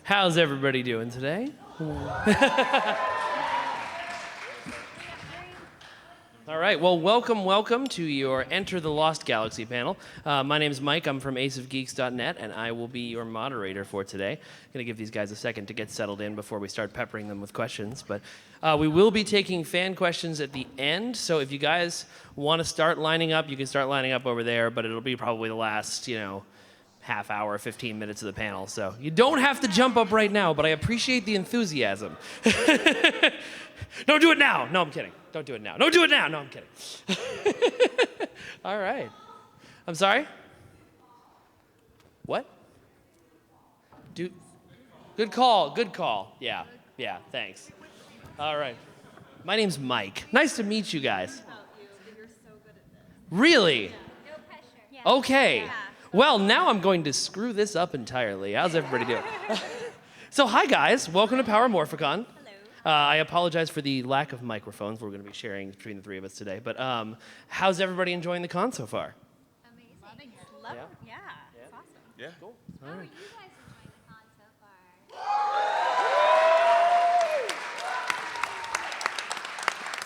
How's everybody doing today? All right, well, welcome to your Enter the Lost Galaxy panel. My name's Mike, I'm from aceofgeeks.net, and I will be your moderator for today. I'm going to give these guys a second to get settled in before we start peppering them with questions, but we will be taking fan questions at the end, so if you guys want to start lining up, you can start lining up over there, but it'll be probably the last, half hour, 15 minutes of the panel, so you don't have to jump up right now, but I appreciate the enthusiasm. Don't do it now! No, I'm kidding. Don't do it now. Don't do it now! No, I'm kidding. All right. I'm sorry? What? Good call. Yeah, thanks. All right. My name's Mike. Nice to meet you guys. Really? No pressure. Yeah. Okay. Yeah. Well, now I'm going to screw this up entirely. How's everybody doing? So, hi guys. Welcome to Power Morphicon. I apologize for the lack of microphones we're going to be sharing between the three of us today, but how's everybody enjoying the con so far? Amazing. Love Yeah. it. Yeah. It's awesome. Yeah. Cool. How are you guys enjoying the con so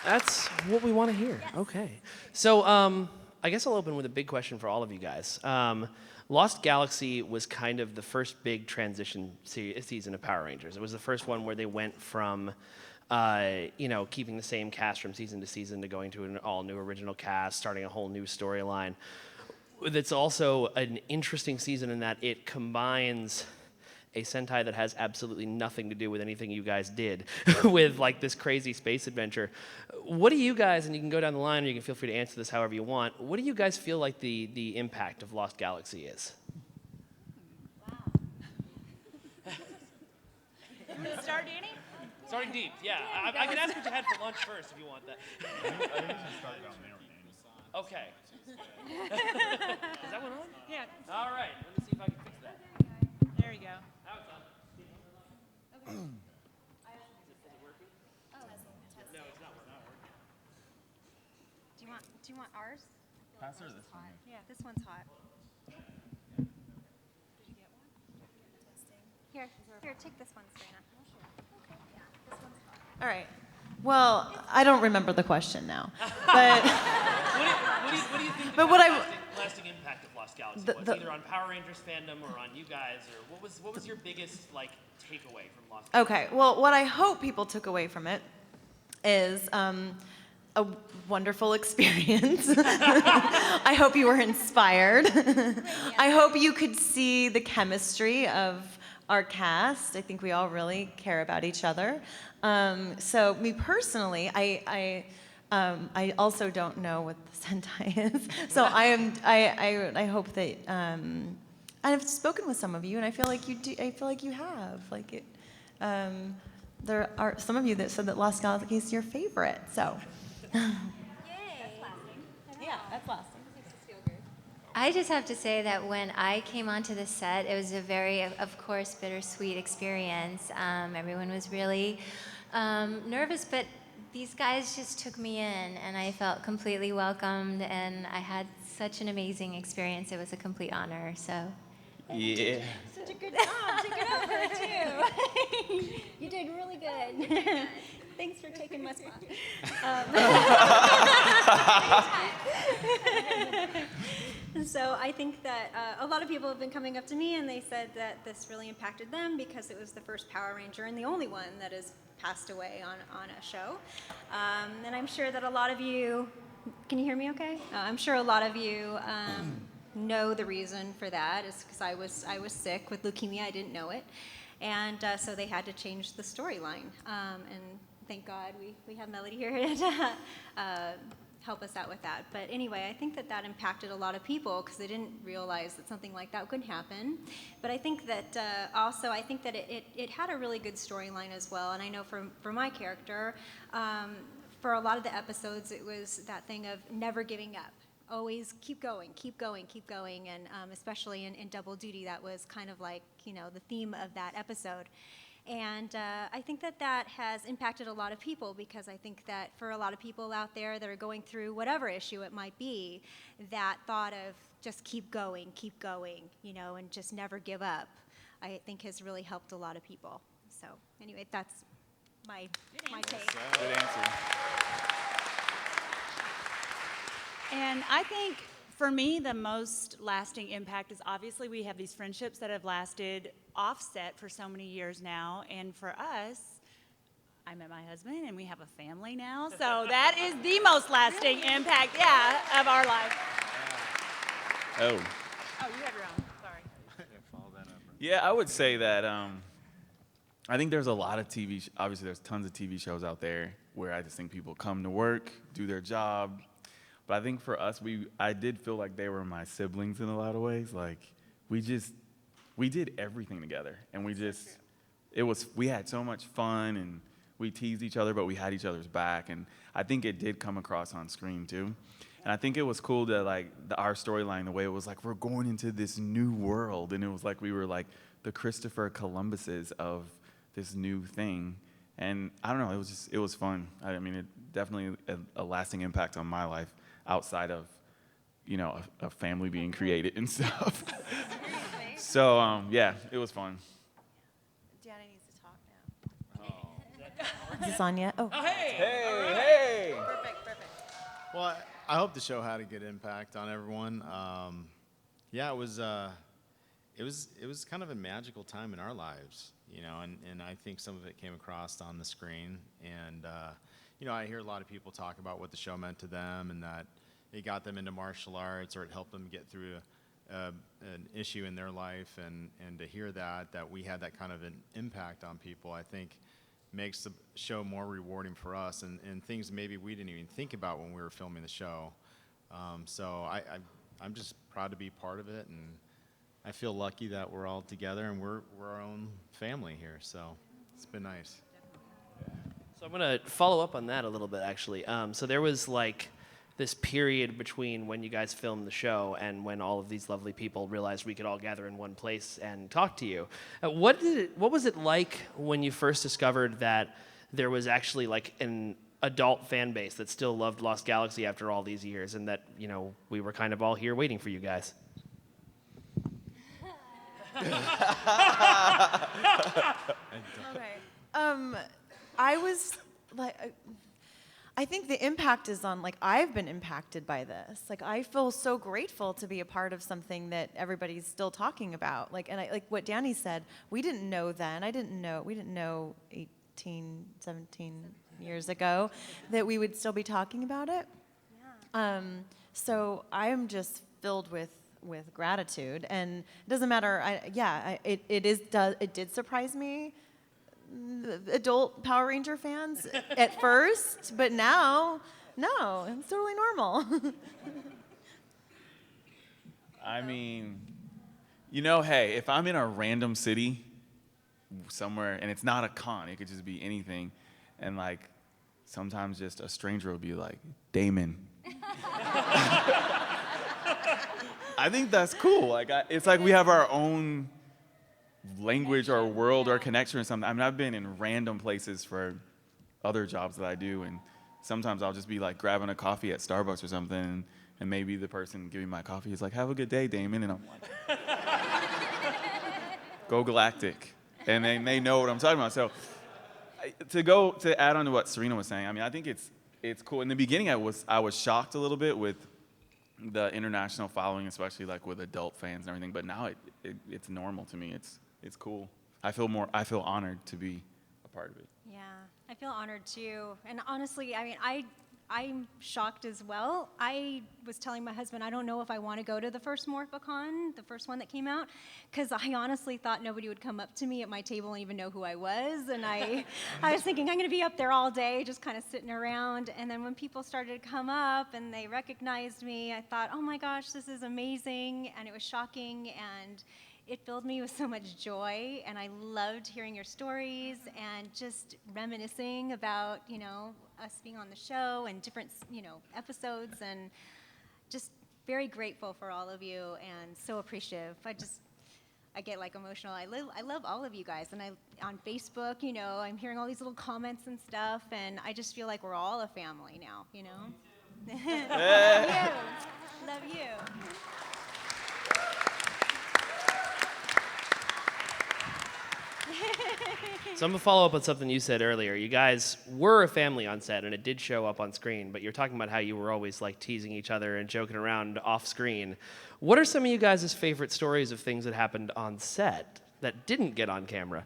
far? That's what we want to hear. Yes. Okay. So I guess I'll open with a big question for all of you guys. Lost Galaxy was kind of the first big transition season of Power Rangers. It was the first one where they went from, keeping the same cast from season to season to going to an all-new original cast, starting a whole new storyline. It's also an interesting season in that it combines a Sentai that has absolutely nothing to do with anything you guys did with like this crazy space adventure. What do you guys, and you can go down the line or you can feel free to answer this however you want, what do you guys feel like the impact of Lost Galaxy is? Wow. You want to start, Danny? Starting deep, yeah. I can ask what you had for lunch first if you want that. I usually start down there. Okay. Is that one on? Yeah. All right, let me see if I can fix that. There you go. Now it's on. No, it's not working. Do you want ours? Pass her this one. Yeah, this one's hot. Here, take this one, Cerina. Okay. Yeah, this one's hot. All right. Well, I don't remember the question now, but What do you think But the what lasting impact of Lost Galaxy was? Either on Power Rangers fandom or on you guys, or what was your biggest takeaway from Lost Galaxy? okay. Well, what I hope people took away from it is a wonderful experience. I hope you were inspired. I hope you could see the chemistry of our cast. I think we all really care about each other. So me personally, I also don't know what the Sentai is. So I hope that I've spoken with some of you, and I feel like you do. I feel like you have. There are some of you that said that Lost Galaxy is your favorite. So. Yay. Yeah, that's lasting. I just have to say that when I came onto the set, it was a very, of course, bittersweet experience. Everyone was really nervous, but these guys just took me in, and I felt completely welcomed, and I had such an amazing experience. It was a complete honor. So. Yeah. Such a good job. Take it over too. You did really good. Thanks for taking my spot. So I think that a lot of people have been coming up to me and they said that this really impacted them because it was the first Power Ranger and the only one that has passed away on a show. And I'm sure that a lot of you, can you hear me okay? I'm sure a lot of you know the reason for that is because I was sick with leukemia. I didn't know it. And so they had to change the storyline. And thank God we have Melody here to help us out with that. But anyway, I think that impacted a lot of people because they didn't realize that something like that could happen. But I think that also, I think that it had a really good storyline as well. And I know for my character, for a lot of the episodes, it was that thing of never giving up. Always keep going, and especially in Double Duty, that was kind of like, the theme of that episode. And I think that has impacted a lot of people because I think that for a lot of people out there that are going through whatever issue it might be, that thought of just keep going, and just never give up. I think has really helped a lot of people. So anyway, that's my take. Good answer. And I think for me, the most lasting impact is obviously we have these friendships that have lasted offset for so many years now. And for us, I met my husband and we have a family now. So that is the most lasting impact, of our life. Oh. Oh, you have your own. Sorry. Yeah, I would say that I think there's a lot of obviously there's tons of TV shows out there where I just think people come to work, do their job. But I think for us, I did feel like they were my siblings in a lot of ways. Like, we did everything together. And we had so much fun, and we teased each other, but we had each other's back. And I think it did come across on screen, too. And I think it was cool that, like, our storyline, the way it was like, we're going into this new world. And it was like we were, like, the Christopher Columbuses of this new thing. And I don't know, it was fun. I mean, it definitely a lasting impact on my life outside of, a family being created and stuff. So, yeah, it was fun. Deanna needs to talk now. Is this on yet? Oh. Hey! Perfect. Well, I hope the show had a good impact on everyone. Yeah, it was kind of a magical time in our lives, and I think some of it came across on the screen. And I hear a lot of people talk about what the show meant to them, and that it got them into martial arts, or it helped them get through an issue in their life. And to hear that we had that kind of an impact on people, I think makes the show more rewarding for us, and things maybe we didn't even think about when we were filming the show. So I'm just proud to be part of it, and I feel lucky that we're all together and we're our own family here. So it's been nice. So I'm going to follow up on that a little bit, actually. So there was like this period between when you guys filmed the show and when all of these lovely people realized we could all gather in one place and talk to you. What was it like when you first discovered that there was actually like an adult fan base that still loved Lost Galaxy after all these years, and that we were kind of all here waiting for you guys? Okay. I was like, I think the impact is on, like, I've been impacted by this. Like, I feel so grateful to be a part of something that everybody's still talking about. Like, and like what Danny said, we didn't know then. We didn't know 18, 17 years ago that we would still be talking about it. Yeah. So I'm just filled with gratitude, and it doesn't matter. It did surprise me, adult Power Ranger fans at first, but now, no, it's totally normal. I mean, hey, if I'm in a random city somewhere, and it's not a con, it could just be anything, and like sometimes just a stranger will be like, Damon. I think that's cool. Like, it's like we have our own language or world or connection or something. I mean, I've been in random places for other jobs that I do, and sometimes I'll just be like grabbing a coffee at Starbucks or something, and maybe the person giving my coffee is like, have a good day, Damon, and I'm like, go Galactic. And they know what I'm talking about. So to add on to what Cerina was saying, I mean, I think it's cool. In the beginning, I was shocked a little bit with the international following, especially like with adult fans and everything. But now it's normal to me. It's cool. I feel honored to be a part of it. Yeah, I feel honored too. And honestly, I mean, I'm shocked as well. I was telling my husband, I don't know if I want to go to the first Morphicon, the first one that came out, because I honestly thought nobody would come up to me at my table and even know who I was. And I was thinking, I'm going to be up there all day, just kind of sitting around. And then when people started to come up and they recognized me, I thought, oh my gosh, this is amazing. And it was shocking, and it filled me with so much joy, and I loved hearing your stories and just reminiscing about, us being on the show and different, episodes, and just very grateful for all of you and so appreciative. I get like emotional. I love all of you guys, and on Facebook, I'm hearing all these little comments and stuff, and I just feel like we're all a family now, Love you. Love you. So I'm gonna follow up on something you said earlier. You guys were a family on set, and it did show up on screen. But you're talking about how you were always like teasing each other and joking around off screen. What are some of you guys' favorite stories of things that happened on set that didn't get on camera?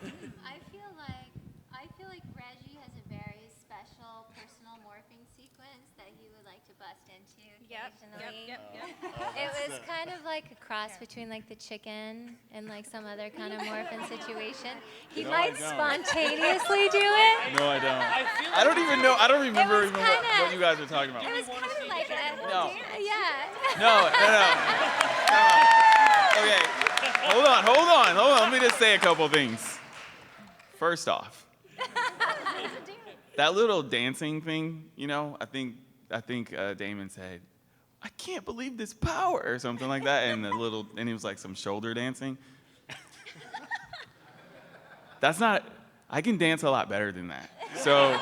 I feel like Reggie has a very special personal morphing sequence that he would like to bust into occasionally. It was kind of like a cross between like the chicken and like some other kind of morphing situation. He might spontaneously do it. No, I don't. I don't even know. I don't remember even what you guys are talking about. It was kind of like a No. yeah. No. Okay. Hold on. Let me just say a couple things. First off, that little dancing thing, you know, I think Damon said, "I can't believe this power," or something like that, and he was like some shoulder dancing. That's not. I can dance a lot better than that. So.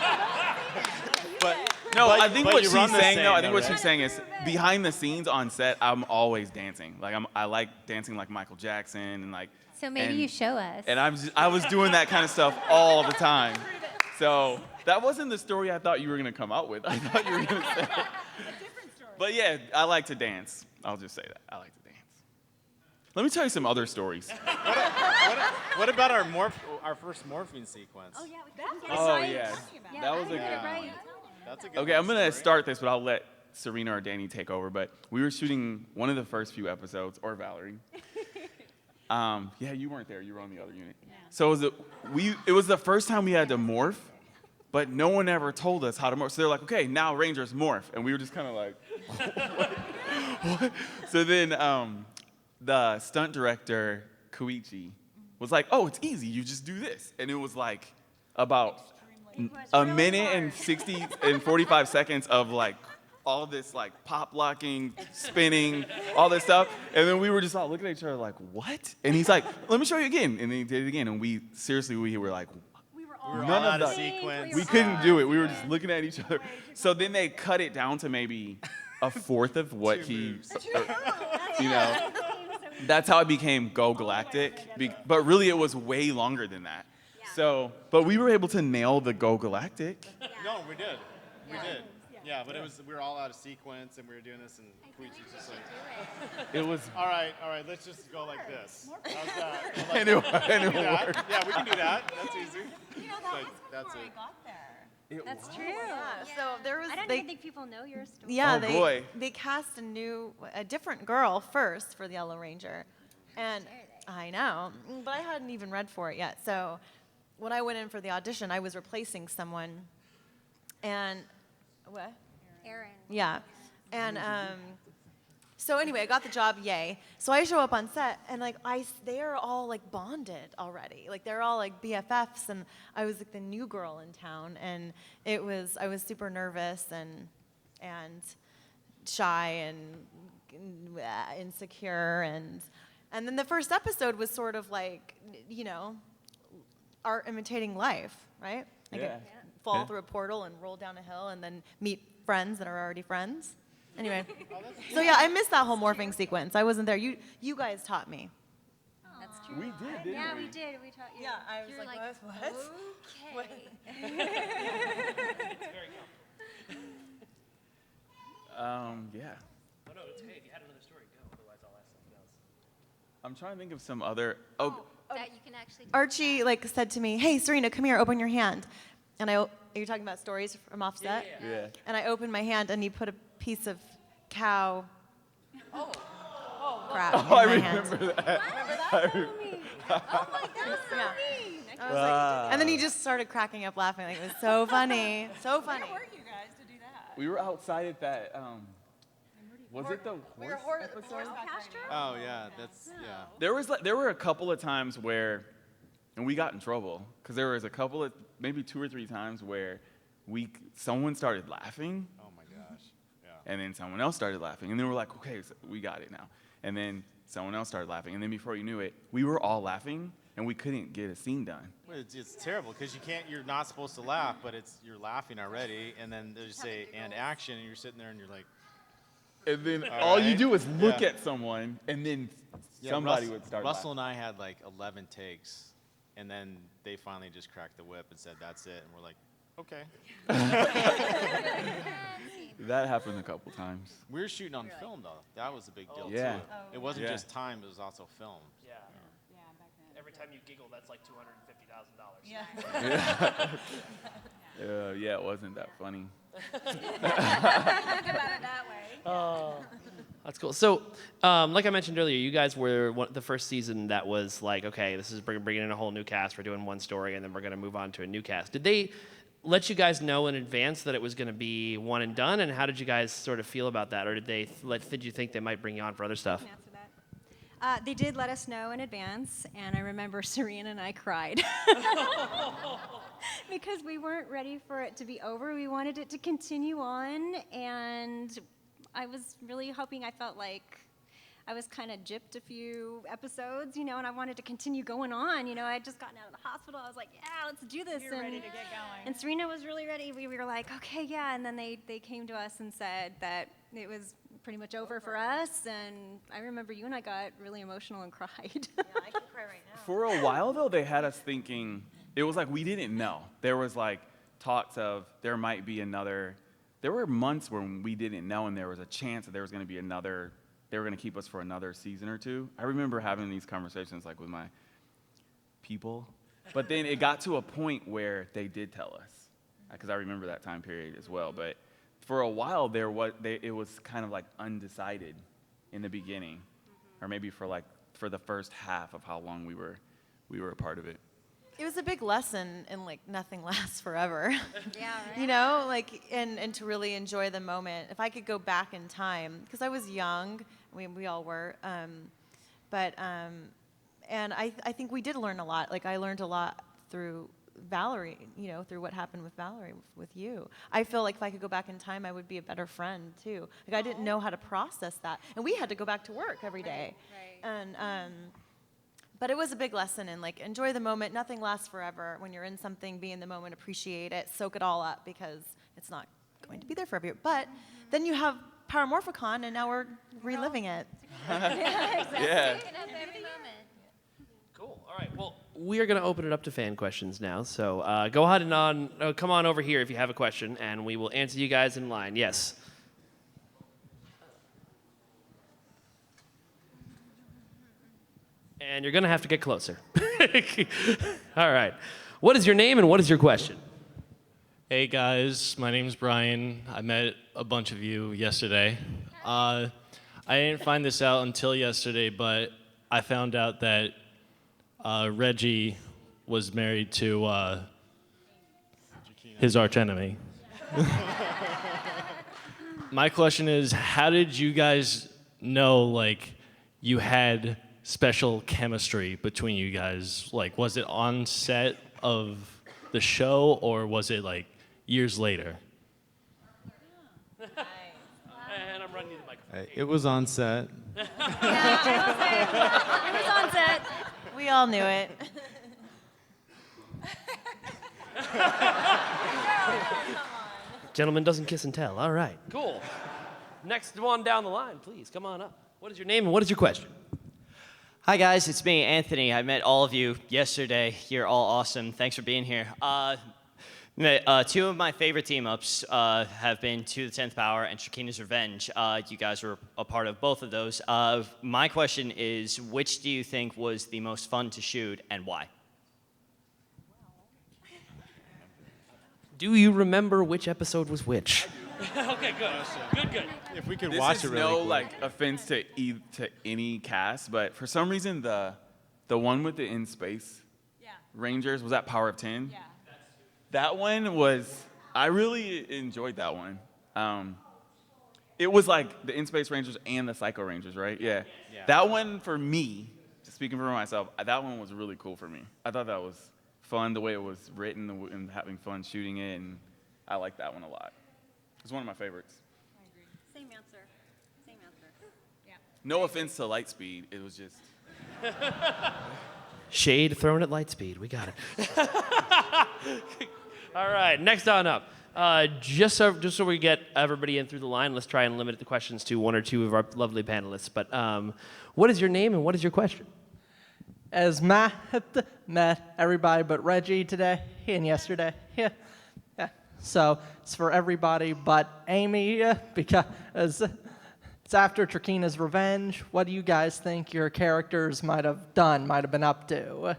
I think what she's saying is behind the scenes on set, I'm always dancing. Like I like dancing like Michael Jackson and like. So maybe you show us. And I was doing that kind of stuff all the time. So that wasn't the story I thought you were gonna come out with. I thought you were gonna say. But yeah, I like to dance. I'll just say that. I like to dance. Let me tell you some other stories. What about our first morphing sequence? Oh, yeah, we couldn't get it Oh right. yes, Yeah, that was I a got good it right. one. That's a good Okay, I'm one, gonna story. start this, but I'll let Cerina or Danny take over. But we were shooting one of the first few episodes, or Valerie. Yeah, you weren't there. You were on the other unit. Yeah. So it was the first time we had to morph, but no one ever told us how to morph. So they're like, okay, now Rangers morph, and we were just kind of like, what? So then the stunt director Koichi was like, oh, it's easy. You just do this, and it was like about a minute and 60 and 45 seconds of like all this like pop locking, spinning, all this stuff. And then we were just all looking at each other like, what? And he's like, let me show you again. And then he did it again. And we were like, We were We were None all of out of the- sequence. we couldn't do it. We were just looking at each other. So then they cut it down to maybe a fourth of what he, you know. That's how it became Go Galactic. But really it was way longer than that. So, but we were able to nail the Go Galactic. No, we did. We did. Yeah, but we were all out of sequence, and we were doing this, and Koichi's just like, It was, all right, let's just go like this. How's that? Like, and it we can do that. worked. Yeah, we can do that. That's easy. You know, Like, that's before it. I got there. That's true. So there was I don't even think people know your story. Yeah, Oh, boy. they cast a different girl first for the Yellow Ranger, and I know, but I hadn't even read for it yet. So when I went in for the audition, I was replacing someone, and what? Aaron. Yeah, and so anyway, I got the job, yay. So I show up on set, and like they are all like bonded already, like they're all like BFFs, and I was like the new girl in town, and I was super nervous and shy and insecure, and then the first episode was sort of like, you know, art imitating life, right? I Yeah. could fall through a portal and roll down a hill and then meet friends that are already friends. Anyway, so yeah, I missed that whole morphing sequence. I wasn't there. You guys taught me. That's true. We did, didn't Yeah, we? we did. We taught you. Yeah, I was You're like, like, what? Yeah. Oh no, it's hey, if you had another story, go. Otherwise, I'll ask something else. I'm trying to think of some other, oh, That you can actually do. Archie like said to me, "Hey, Cerina, come here, open your hand." And are you talking about stories from offset? yeah. And I opened my hand, and he put a piece of cow crap in Oh, I my hand. remember that. Oh my God, so Yeah. mean. I was like, and then he just started cracking up laughing. Like, it was so funny, so funny. Where were you guys to do that? We were outside at that, was it the horse episode? Pasture? Oh yeah, that's yeah. There were a couple of times where, and we got in trouble, because there was a couple of, maybe 2 or 3 times where someone started laughing, Oh my gosh. Yeah. and then someone else started laughing, and then we're like, okay, so we got it now. And then someone else started laughing, and then before you knew it, we were all laughing, and we couldn't get a scene done. Well, it's terrible because you're not supposed to laugh, but you're laughing already, and then they just say and action, and you're sitting there and you're like, And then All all you right. do is look Yeah. at someone, and then yeah, somebody Russ- would start Russell laughing. and I had like 11 takes, And then they finally just cracked the whip and said, that's it. And we're like, okay. That happened a couple times. We were shooting on film, though. That was a big deal, Yeah. too. It wasn't Yeah. just time, it was also film. Yeah. Yeah, back then. Every time you giggle, that's like $250,000. Yeah. Yeah, it wasn't that funny. That's cool. So, like I mentioned earlier, you guys were the first season that was like, okay, this is bringing in a whole new cast. We're doing one story, and then we're going to move on to a new cast. Did they let you guys know in advance that it was going to be one and done? And how did you guys sort of feel about that? Or did you think they might bring you on for other stuff? Answer that. They did let us know in advance, and I remember Cerina and I cried. Because we weren't ready for it to be over. We wanted it to continue on, and I was really hoping. I felt like I was kind of gypped a few episodes, and I wanted to continue going on. I had just gotten out of the hospital. I was like, yeah, let's do this. You're ready to get going. And Cerina was really ready. We were like, okay, yeah. And then they came to us and said that it was pretty much over for us. And I remember you and I got really emotional and cried. Yeah, I can cry right now. For a while, though, they had us thinking, it was like we didn't know. There was like talks of there might be another, there were months when we didn't know, and there was a chance that there was going to be another, they were going to keep us for another season or two. I remember having these conversations like with my people, but then it got to a point where they did tell us, because I remember that time period as well. But for a while, it was kind of like undecided in the beginning, or maybe for the first half of how long we were a part of it. It was a big lesson in like nothing lasts forever. Yeah, right. And to really enjoy the moment. If I could go back in time, because I was young, we all were, and I think we did learn a lot. Like I learned a lot through Valerie, through what happened with Valerie, with you. I feel like if I could go back in time, I would be a better friend too. Like I didn't know how to process that, and we had to go back to work every day. Right. And but it was a big lesson in like enjoy the moment. Nothing lasts forever. When you're in something, be in the moment, appreciate it, soak it all up, because it's not going to be there forever. But then you have Power Morphicon, and now we're reliving it. Yeah. Soaking up every moment. Cool. All right. Well, we are going to open it up to fan questions now. So go ahead and come on over here if you have a question, and we will answer you guys in line. Yes. And you're going to have to get closer. All right. What is your name and what is your question? Hey guys, my name's Brian. I met a bunch of you yesterday. I didn't find this out until yesterday, but I found out that Reggie was married to his archenemy. My question is, how did you guys know like you had special chemistry between you guys? Like, was it on set of the show, or was it like years later? And I'm running you the microphone. It was on set. It was on set. We all knew it. Gentleman doesn't kiss and tell. All right. Cool. Next one down the line, please. Come on up. What is your name and what is your question? Hi guys, it's me, Anthony. I met all of you yesterday. You're all awesome. Thanks for being here. Two of my favorite team-ups have been To the 10th Power and Trakeena's Revenge. You guys were a part of both of those. My question is, which do you think was the most fun to shoot and why? Do you remember which episode was which? Okay, good. Good. If we could This watch is it really no quick. like offense to any cast, but for some reason the one with the in space Rangers, was that Power of 10? Yeah. That one was, I really enjoyed that one. It was like the in space Rangers and the Psycho Rangers, right? Yeah. That one for me, just speaking for myself, that one was really cool for me. I thought that was fun the way it was written and having fun shooting it, and I liked that one a lot. It's one of my favorites. Same answer. No offense to Lightspeed, it was just. Shade thrown at Lightspeed. We got it. All right, next on up. Just so we get everybody in through the line, let's try and limit the questions to one or two of our lovely panelists. But what is your name and what is your question? as Matt met everybody but Reggie today and yesterday. Yeah. So it's for everybody but Amy because it's after Trakeena's revenge. What do you guys think your characters might have done, might have been up to?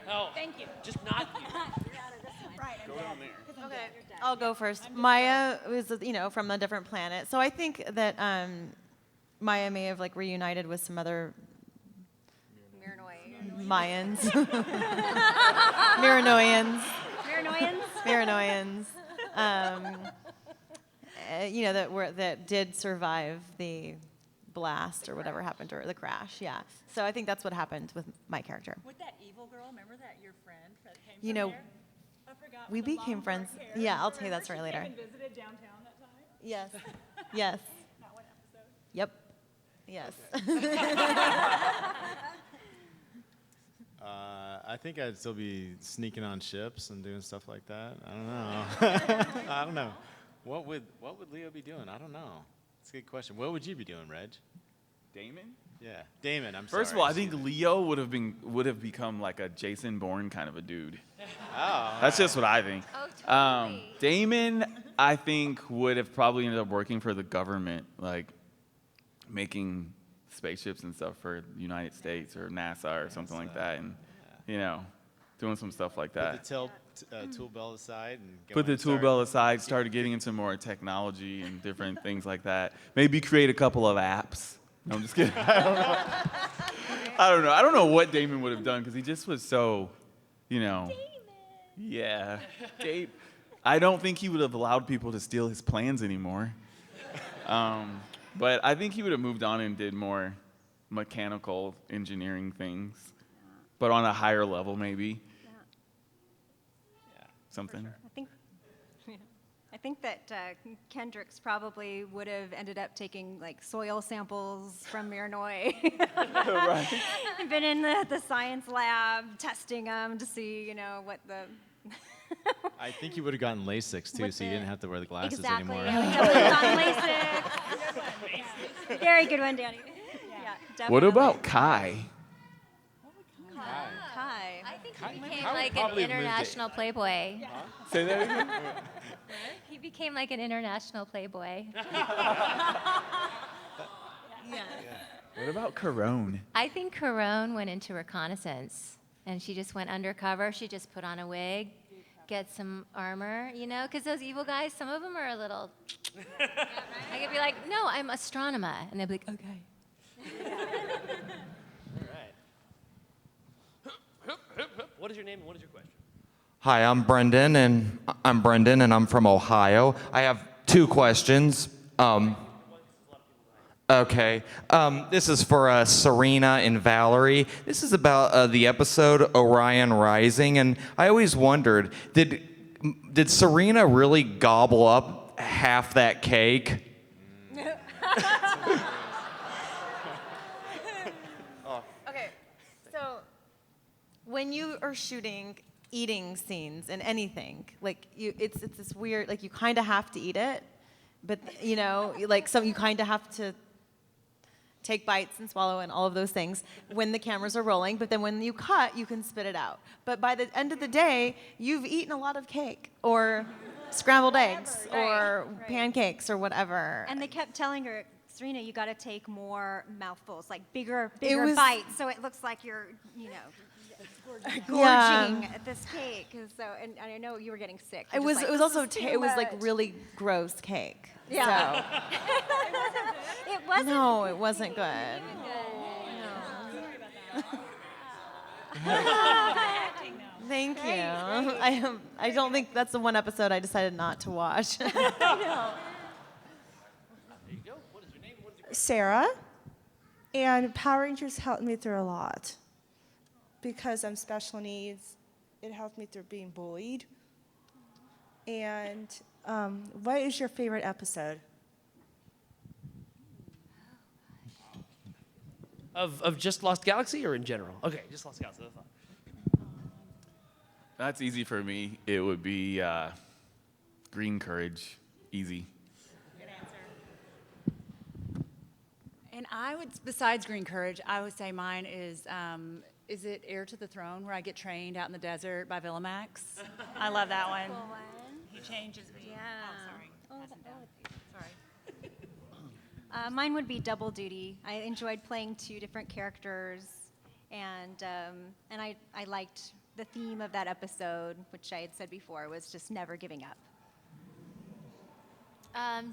No, Thank you. just not you. Okay, I'll go first. Maya was, from a different planet. So I think that Maya may have like reunited with some other Mayans. Miranoians. That did survive the blast or whatever happened to her, the crash. Yeah. So I think that's what happened with my character. With that evil girl, remember that your friend that came You from know, there? I forgot. we with the became long friends. dark hair. Yeah, I'll tell you that Remember story she later. came and visited downtown that time? Yes. Yes. That one episode. Yep. Yes. I think I'd still be sneaking on ships and doing stuff like that. I don't know. I don't know. What would Leo be doing? I don't know. It's a good question. What would you be doing, Reg? Damon? Yeah, Damon. I'm sorry. First of all, I think Leo would have become like a Jason Bourne kind of a dude. Oh. That's just what I think. Oh, totally. Damon, I think, would have probably ended up working for the government, like making spaceships and stuff for the United States or NASA or something like that, and doing some stuff like that. Put the tool belt aside and go Put the and tool start- belt aside, started getting into more technology and different things like that. Maybe create a couple of apps. No, I'm just kidding. I don't know. I don't know what Damon would have done because he just was so, Damon. Yeah. I don't think he would have allowed people to steal his plans anymore. But I think he would have moved on and did more mechanical engineering things, but on a higher level maybe. Something. I think that Kendrix probably would have ended up taking like soil samples from Miranoi. Right. Been in the science lab testing them to see, what the. I think you would have gotten LASIK too, With so you the- didn't have to wear the glasses Exactly. anymore. I would definitely have gotten LASIK. Very good one, Danny. Yeah, definitely. What about Kai? Kai? I think he became like an international playboy. Say that again? He became like an international playboy. What about Karone? I think Karone went into reconnaissance, and she just went undercover. She just put on a wig, get some armor, because those evil guys, some of them are a little. I could be like, no, I'm Astronema, and they'd be like, okay. What is your name and what is your question? Hi, I'm Brendan, and I'm from Ohio. I have two questions. Okay. This is for Cerina and Valerie. This is about the episode Orion Rising, and I always wondered, did Cerina really gobble up half that cake? Okay, so when you are shooting eating scenes in anything, like it's this weird, like you kind of have to eat it, but you kind of have to take bites and swallow and all of those things when the cameras are rolling, but then when you cut, you can spit it out. But by the end of the day, you've eaten a lot of cake or scrambled eggs or pancakes or whatever. And they kept telling her, Cerina, you got to take more mouthfuls, like bigger was- bites, so it looks like you're, gorging Yeah. at this cake. And I know you were getting sick. It was also it was like really gross cake. Yeah. So. It wasn't. No, it wasn't good. Thank you. I don't think that's the one episode I decided not to watch. There you go. What is your name? What is your question? Sarah, and Power Rangers helped me through a lot. Because I'm special needs, it helped me through being bullied. And what is your favorite episode? Of just Lost Galaxy or in general? Okay, just Lost Galaxy. That's fine. That's easy for me. It would be Green Courage. Easy. Good answer. And I would, besides Green Courage, I would say mine is it Heir to the Throne, where I get trained out in the desert by Villamax? I love that one. Cool one. He changes me. Yeah. Oh, sorry. Sorry. Mine would be Double Duty. I enjoyed playing 2 different characters, and I liked the theme of that episode, which I had said before, was just never giving up.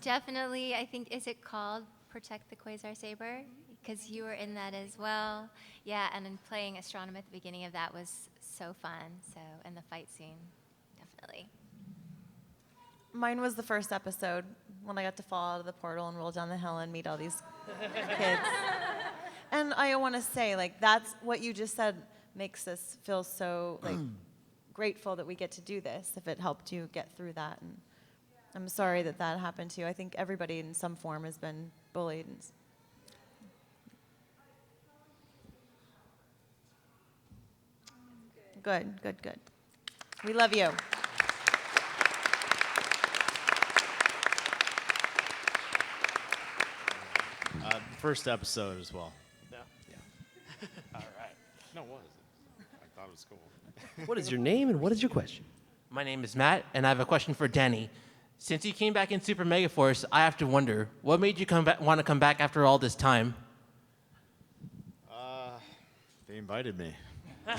Definitely, I think, is it called Protect the Quasar Saber? Because you were in that as well. Yeah, and then playing Astronema at the beginning of that was so fun. So, and the fight scene, definitely. Mine was the first episode when I got to fall out of the portal and roll down the hill and meet all these kids. And I want to say, like, that's what you just said makes us feel so, like, grateful that we get to do this, if it helped you get through that. And I'm sorry that that happened to you. I think everybody in some form has been bullied. Good, good, good. We love you. First episode as well. No. Yeah. All right. No, what is it? I thought it was cool. What is your name and what is your question? My name is Matt, and I have a question for Danny. Since you came back in Super Megaforce, I have to wonder, what made you want to come back after all this time? They invited me. Right?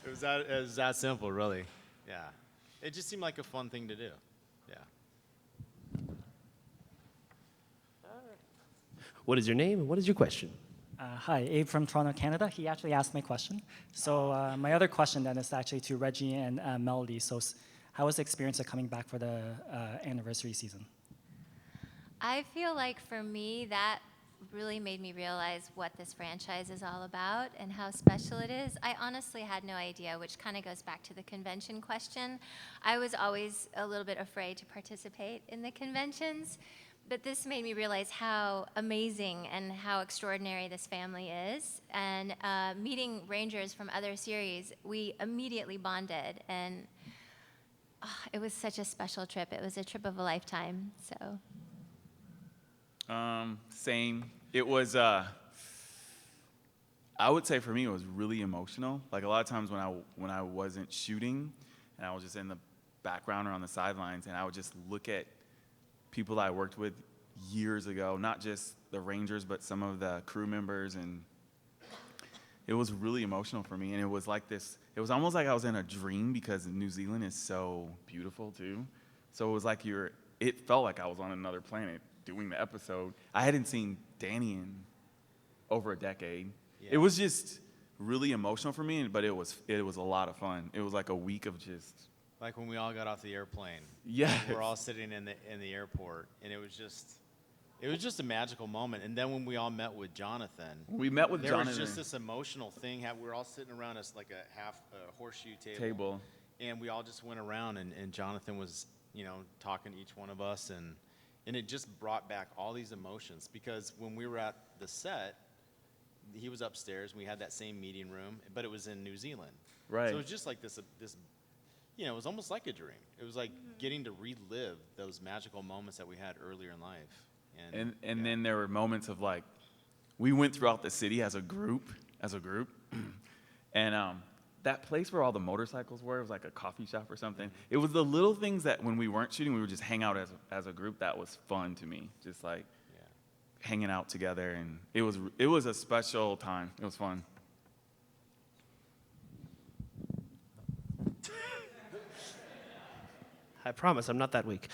It was that simple, really. Yeah. It just seemed like a fun thing to do. Yeah. What is your name and what is your question? Hi, Abe from Toronto, Canada. He actually asked my question. So my other question then is actually to Reggie and Melody. So how was the experience of coming back for the anniversary season? I feel like for me, that really made me realize what this franchise is all about and how special it is. I honestly had no idea, which kind of goes back to the convention question. I was always a little bit afraid to participate in the conventions, but this made me realize how amazing and how extraordinary this family is. And meeting Rangers from other series, we immediately bonded, and it was such a special trip. It was a trip of a lifetime, so. Same. It was, I would say for me, it was really emotional. Like a lot of times when I wasn't shooting and I was just in the background or on the sidelines, and I would just look at people that I worked with years ago, not just the Rangers, but some of the crew members, and it was really emotional for me. And it was like this, it was almost like I was in a dream, because New Zealand is so beautiful too. So it was like it felt like I was on another planet doing the episode. I hadn't seen Danny in over a decade. Yeah. It was just really emotional for me, but it was a lot of fun. It was like a week of just like when we all got off the airplane. Yeah, we're all sitting in the airport, and it was just a magical moment. And then when we all met with Jonathan, there was just this emotional thing. We were all sitting around us like a horseshoe table, and we all just went around, and Jonathan was talking to each one of us, and it just brought back all these emotions, because when we were at the set, he was upstairs, and we had that same meeting room, but it was in New Zealand. Right. So it was just like this it was almost like a dream. It was like getting to relive those magical moments that we had earlier in life. And then there were moments of like, we went throughout the city as a group, and that place where all the motorcycles were, it was like a coffee shop or something. It was the little things that when we weren't shooting, we would just hang out as a group. That was fun to me, just like hanging out together, and it was a special time. It was fun. I promise I'm not that weak.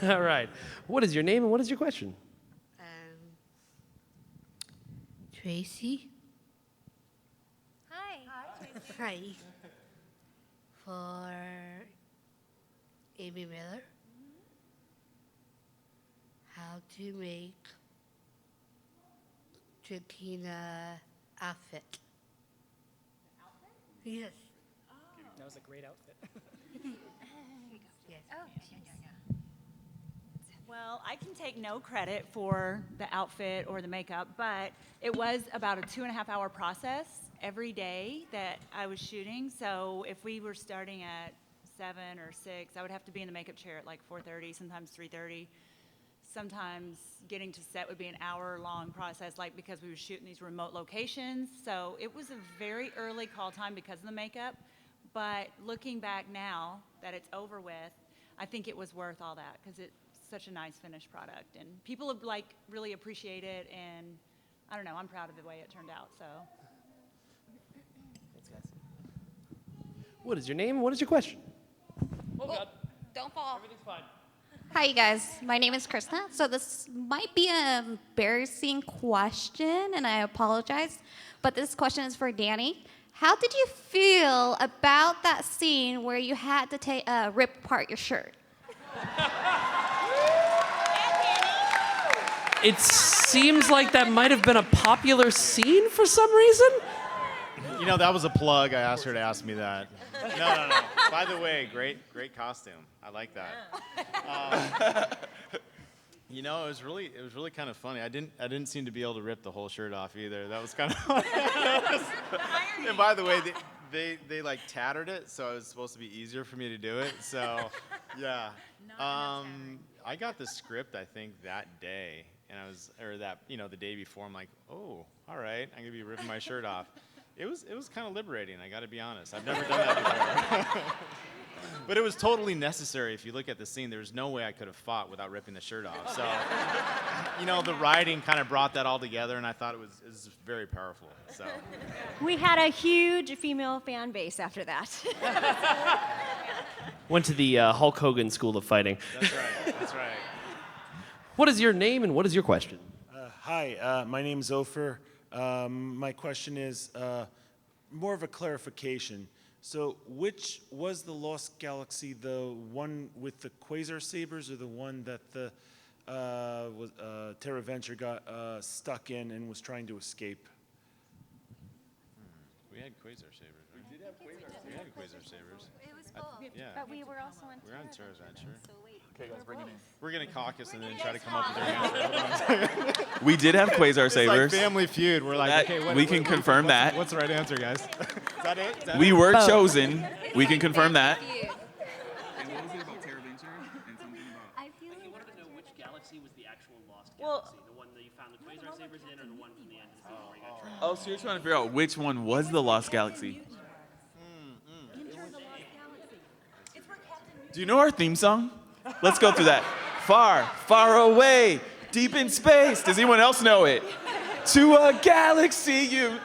All right. What is your name and what is your question? Tracy. Hi. Hi. For Amy Miller. How to make Trakeena outfit. Yes. That was a great outfit. Yes. Well, I can take no credit for the outfit or the makeup, but it was about a 2.5-hour process every day that I was shooting. So if we were starting at 7 or 6, I would have to be in the makeup chair at like 4:30, sometimes 3:30. sometimes getting to set would be an hour-long process, like because we were shooting these remote locations. So it was a very early call time because of the makeup. But looking back now that it's over with, I think it was worth all that because it's such a nice finished product. And people have, like, really appreciate it. And I don't know, I'm proud of the way it turned out, so. Thanks, guys. What is your name and what is your question? Oh, God. Don't fall. Everything's fine. Hi, you guys. My name is Krista. So this might be an embarrassing question, and I apologize. But this question is for Danny. How did you feel about that scene where you had to rip apart your shirt? It seems like that might have been a popular scene for some reason. You know, that was a plug. I asked her to ask me that. No. By the way, great costume. I like that. You know, it was really kind of funny. I didn't seem to be able to rip the whole shirt off either. That was kind of funny. And by the way, they like tattered it, so it was supposed to be easier for me to do it. So, yeah. I got the script I think that day, and the day before. I'm like, oh, all right, I'm gonna be ripping my shirt off. It was kind of liberating. I got to be honest. I've never done that before. But it was totally necessary. If you look at the scene, there's no way I could have fought without ripping the shirt off. So, the writing kind of brought that all together, and I thought it was very powerful. So, We had a huge female fan base after that. Went to the Hulk Hogan School of Fighting. That's right. What is your name and what is your question? Hi, my name is Ofer. My question is more of a clarification. So which was the Lost Galaxy, the one with the quasar sabers or the one that the Terra Venture got stuck in and was trying to escape? We had quasar sabers. Right? We did have quasar sabers. It was both. Yeah. But we were also on We're on Terra Venture. So wait. Okay, guys, bring it in. We're gonna caucus and then try to come up with our answer. We did have quasar It's sabers. like Family Feud. We're like, That- okay, we can confirm that. What's the right answer, guys? Is that it? Is that We it? were chosen. We can confirm that. I feel like you wanted to know which galaxy was the actual lost galaxy, the one that you found the quasar sabers in, or the one from the end of the season where you got trapped. Oh, so you're trying to figure out which one was the Lost Galaxy? Do you know our theme song? Let's go through that. Far, far away, deep in space. Does anyone else know it? To a galaxy, you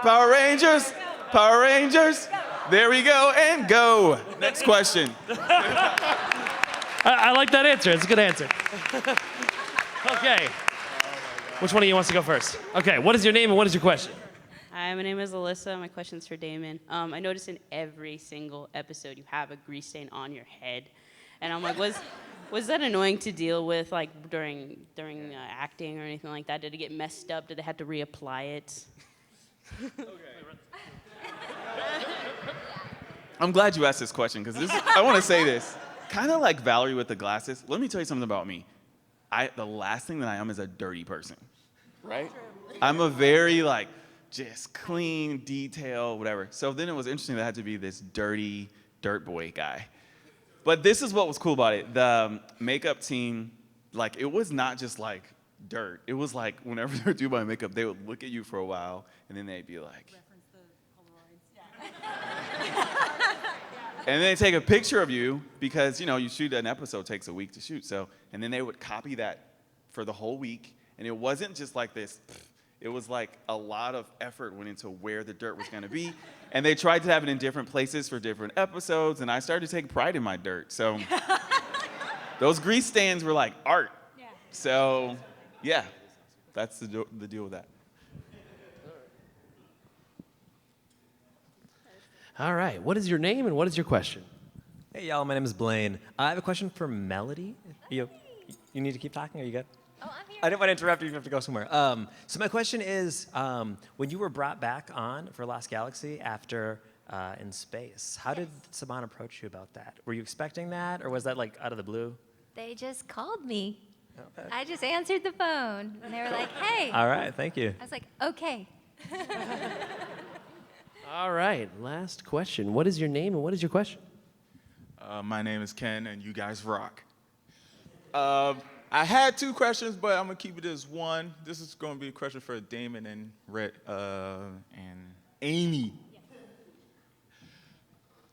Power Rangers, Power Rangers. There we go, and go. Next question. I like that answer. It's a good answer. Okay. Which one of you wants to go first? Okay, what is your name and what is your question? Hi, my name is Alyssa. My question's for Damon. I noticed in every single episode you have a grease stain on your head. And I'm like, was that annoying to deal with, like, during acting or anything like that? Did it get messed up? Did they have to reapply it? I'm glad you asked this question because I want to say this. Kind of like Valerie with the glasses. Let me tell you something about me. The last thing that I am is a dirty person, right? I'm a very just clean, detail, whatever. So then it was interesting that I had to be this dirty dirt boy guy. But this is what was cool about it. The makeup team, it was not just dirt. It was whenever they were doing my makeup, they would look at you for a while and then they'd be like, and then they take a picture of you because, you shoot an episode, takes a week to shoot. So, and then they would copy that for the whole week. And it wasn't just like this. It was a lot of effort went into where the dirt was going to be. And they tried to have it in different places for different episodes. And I started to take pride in my dirt. So those grease stains were like art. Yeah. So, yeah, that's the deal with that. All right, what is your name and what is your question? Hey, y'all, my name is Blaine. I have a question for Melody. You need to keep talking? Are you good? Oh, I'm here. I didn't want to interrupt you. You have to go somewhere. So my question is, when you were brought back on for Lost Galaxy after In Space, how did Saban approach you about that? Were you expecting that, or was that out of the blue? They just called me. Okay. I just answered the phone, and they were like, hey. All right, thank you. I was like, okay. All right, last question. What is your name and what is your question? My name is Ken, and you guys rock. I had 2 questions, but I'm gonna keep it as one. This is gonna be a question for Damon and Amy.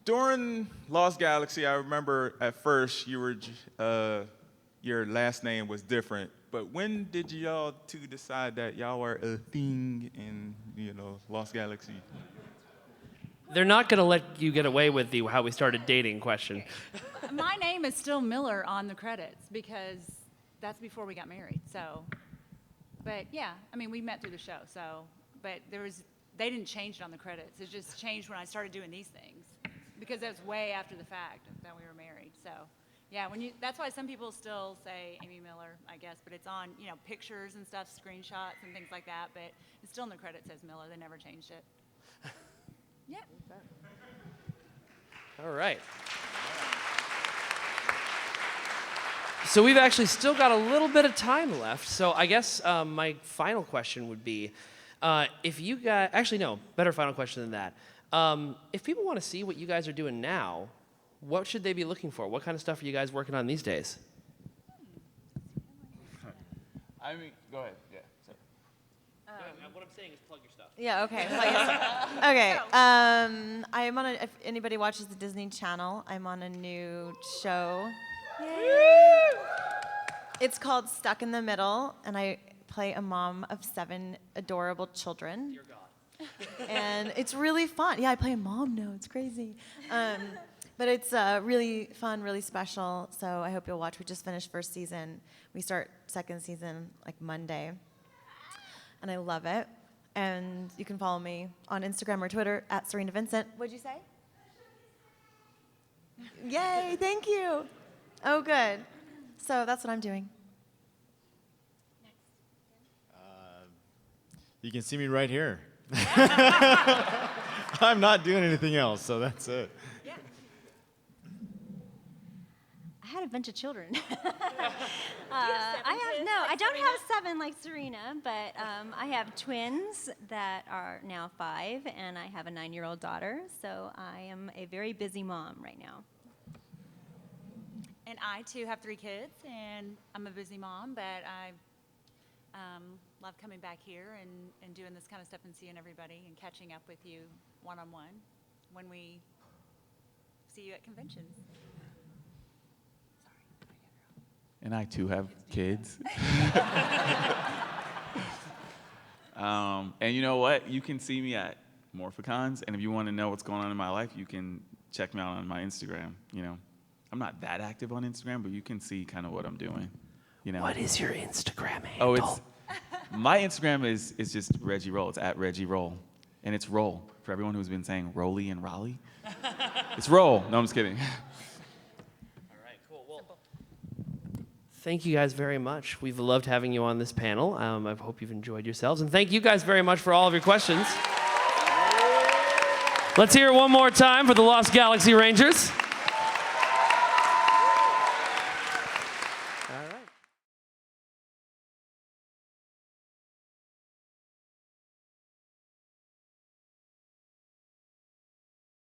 During Lost Galaxy, I remember at first you were your last name was different. But when did y'all 2 decide that y'all were a thing in Lost Galaxy? They're not going to let you get away with the how we started dating question. My name is still Miller on the credits because that's before we got married. So, but yeah, I mean, we met through the show. So, but they didn't change it on the credits. It just changed when I started doing these things because that was way after the fact that we were married. So, yeah, that's why some people still say Amy Miller, I guess, but it's on pictures and stuff, screenshots and things like that. But it's still in the credits says Miller. They never changed it. Yeah. All right. So we've actually still got a little bit of time left. So I guess my final question would be, if you guys, actually no, better final question than that. If people want to see what you guys are doing now, what should they be looking for? What kind of stuff are you guys working on these days? I mean, go ahead. Yeah. What I'm saying is plug your stuff. Yeah, okay. Okay. I'm on if anybody watches the Disney Channel, I'm on a new show. Yay! It's called Stuck in the Middle, and I play a mom of 7 adorable children. Dear God. And it's really fun. Yeah, I play a mom now. It's crazy. But it's really fun, really special. So I hope you'll watch. We just finished 1st season. We start 2nd season like Monday. And I love it. And you can follow me on Instagram or Twitter at Cerina Vincent. What'd you say? Yay, thank you. Oh, good. So that's what I'm doing. You can see me right here. I'm not doing anything else, so that's it. I had a bunch of children. I don't have 7 like Cerina, but I have twins that are now 5, and I have a 9-year-old daughter. So I am a very busy mom right now. And I too have 3 kids, and I'm a busy mom, but I love coming back here and doing this kind of stuff and seeing everybody and catching up with you one-on-one when we see you at conventions. And I too have kids. And you know what? You can see me at Morphicons, and if you want to know what's going on in my life, you can check me out on my Instagram. I'm not that active on Instagram, but you can see kind of what I'm doing. What is your Instagram handle? Oh, it's my Instagram is just Reggie Rolle. It's at Reggie Rolle, and it's Roll for everyone who's been saying Rolle and Raleigh. It's Roll. No, I'm just kidding. Thank you guys very much. We've loved having you on this panel. I hope you've enjoyed yourselves. And thank you guys very much for all of your questions. Let's hear it one more time for the Lost Galaxy Rangers.